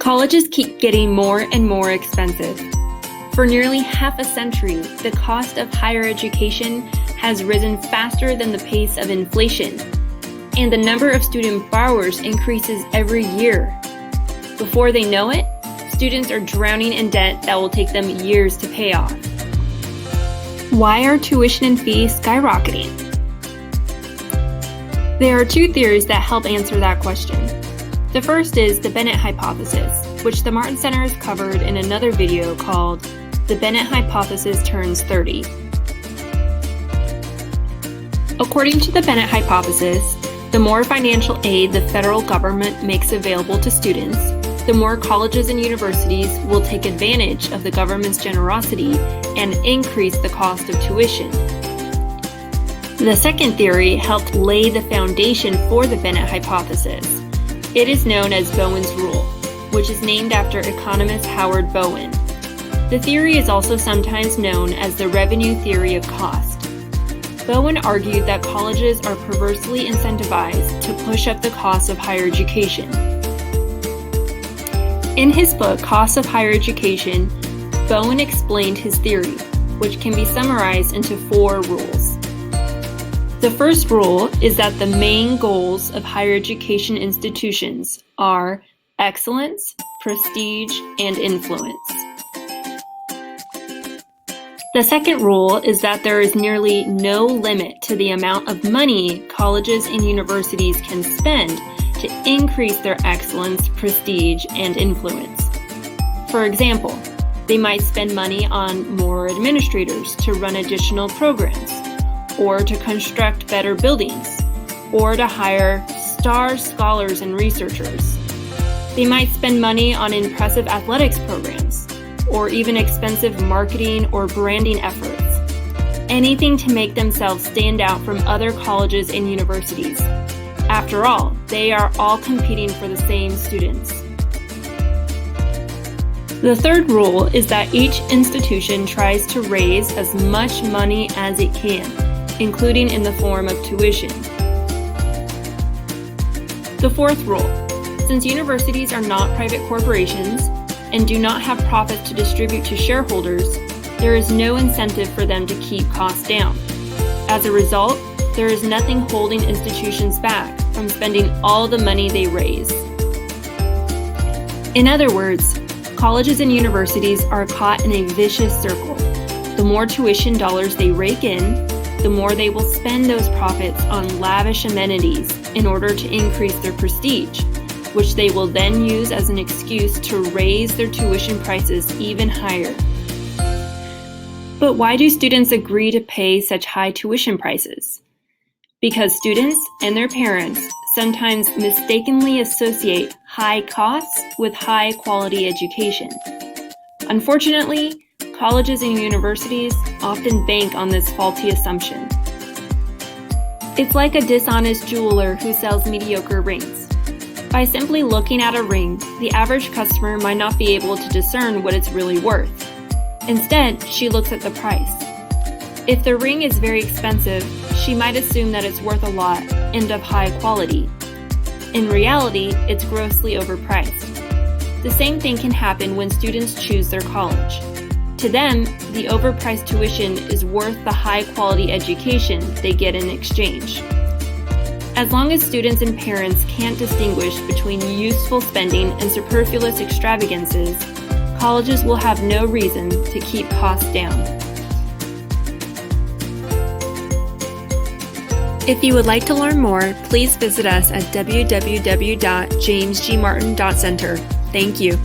Colleges keep getting more and more expensive. For nearly half a century, the cost of higher education has risen faster than the pace of inflation, and the number of student borrowers increases every year. Before they know it, students are drowning in debt that will take them years to pay off. Why are tuition and fees skyrocketing? There are two theories that help answer that question. The first is the Bennett hypothesis, which the Martin Center has covered in another video called The Bennett Hypothesis Turns 30. According to the Bennett hypothesis, the more financial aid the federal government makes available to students, the more colleges and universities will take advantage of the government's generosity and increase the cost of tuition. The second theory helped lay the foundation for the Bennett hypothesis. It is known as Bowen's rule, which is named after economist Howard Bowen. The theory is also sometimes known as the revenue theory of cost. Bowen argued that colleges are perversely incentivized to push up the cost of higher education. In his book, Costs of Higher Education, Bowen explained his theory, which can be summarized into 4 rules. The first rule is that the main goals of higher education institutions are excellence, prestige, and influence. The second rule is that there is nearly no limit to the amount of money colleges and universities can spend to increase their excellence, prestige, and influence. For example, they might spend money on more administrators to run additional programs, or to construct better buildings, or to hire star scholars and researchers. They might spend money on impressive athletics programs, or even expensive marketing or branding efforts. Anything to make themselves stand out from other colleges and universities. After all, they are all competing for the same students. The third rule is that each institution tries to raise as much money as it can, including in the form of tuition. The fourth rule: since universities are not private corporations and do not have profits to distribute to shareholders, there is no incentive for them to keep costs down. As a result, there is nothing holding institutions back from spending all the money they raise. In other words, colleges and universities are caught in a vicious circle. The more tuition dollars they rake in, the more they will spend those profits on lavish amenities in order to increase their prestige, which they will then use as an excuse to raise their tuition prices even higher. But why do students agree to pay such high tuition prices? Because students and their parents sometimes mistakenly associate high costs with high quality education. Unfortunately, colleges and universities often bank on this faulty assumption. It's like a dishonest jeweler who sells mediocre rings. By simply looking at a ring, the average customer might not be able to discern what it's really worth. Instead, she looks at the price. If the ring is very expensive, she might assume that it's worth a lot and of high quality. In reality, it's grossly overpriced. The same thing can happen when students choose their college. To them, the overpriced tuition is worth the high-quality education they get in exchange. As long as students and parents can't distinguish between useful spending and superfluous extravagances, colleges will have no reason to keep costs down. If you would like to learn more, please visit us at www.jamesgmartin.center. Thank you.